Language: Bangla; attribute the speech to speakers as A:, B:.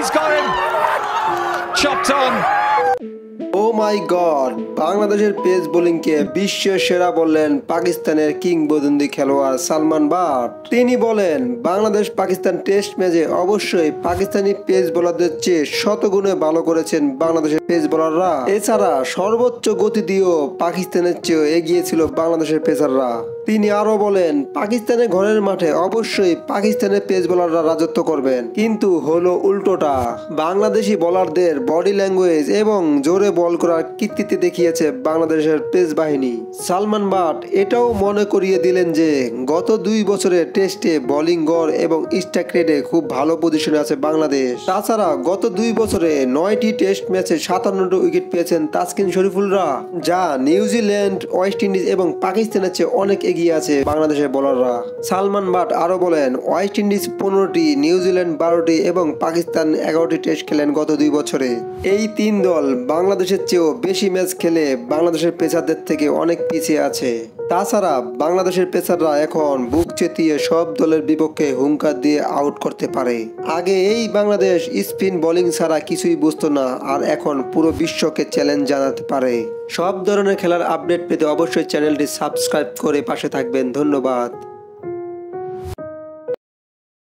A: He's got him. Chopped on.
B: Oh my God, বাংলাদেশের পেস বোলিংকে বিশ্বের সেরা বললেন পাকিস্তানের কিংবদন্তি খেলোয়াড় সালমান বাট। তিনি বলেন, বাংলাদেশ পাকিস্তান টেস্ট ম্যাচে অবশ্যই পাকিস্তানি পেস বোলারদের চেয়ে শতগুণে ভালো করেছেন বাংলাদেশের পেস বোলাররা। এছাড়া সর্বোচ্চ গতি দিয়েও পাকিস্তানের চেয়েও এগিয়ে ছিল বাংলাদেশের পেসাররা। তিনি আরো বলেন, পাকিস্তানের ঘরের মাঠে অবশ্যই পাকিস্তানের পেস বোলাররা রাজত্ব করবেন, কিন্তু হলো উল্টোটা। বাংলাদেশি বোলারদের বডি ল্যাঙ্গুয়েজ এবং জোরে বল করার কীর্তিতে দেখিয়েছে বাংলাদেশের পেস বাহিনী। সালমান বাট এটাও মনে করিয়ে দিলেন যে গত 2 বছরে টেস্টে বোলিং গড় এবং স্ট্রাইক রেটে খুব ভালো পজিশনে আছে বাংলাদেশ। তাছাড়া গত 2 বছরে 9টি টেস্ট ম্যাচে 57টি উইকেট পেয়েছেন তাসকিন শরীফুলরা, যা নিউজিল্যান্ড, ওয়েস্ট ইন্ডিজ এবং পাকিস্তানের চেয়ে অনেক এগিয়ে আছে বাংলাদেশের বোলাররা। সালমান বাট আরো বলেন, ওয়েস্ট ইন্ডিজ 15টি, নিউজিল্যান্ড 12টি এবং পাকিস্তান 11টি টেস্ট খেলেন গত 2 বছরে। এই 3 দল বাংলাদেশের চেয়েও বেশি ম্যাচ খেলে বাংলাদেশের পেসারদের থেকে অনেক পিছিয়ে আছে। তাছাড়া বাংলাদেশের পেসাররা এখন বুক চেতিয়ে সব দলের বিপক্ষে হুঙ্কার দিয়ে আউট করতে পারে। আগে এই বাংলাদেশ স্পিন বোলিং ছাড়া কিছুই বুঝতো না, আর এখন পুরো বিশ্বকে চ্যালেঞ্জ জানাতে পারে। সব ধরনের খেলার আপডেট পেতে অবশ্যই চ্যানেলটি সাবস্ক্রাইব করে পাশে থাকবেন। ধন্যবাদ।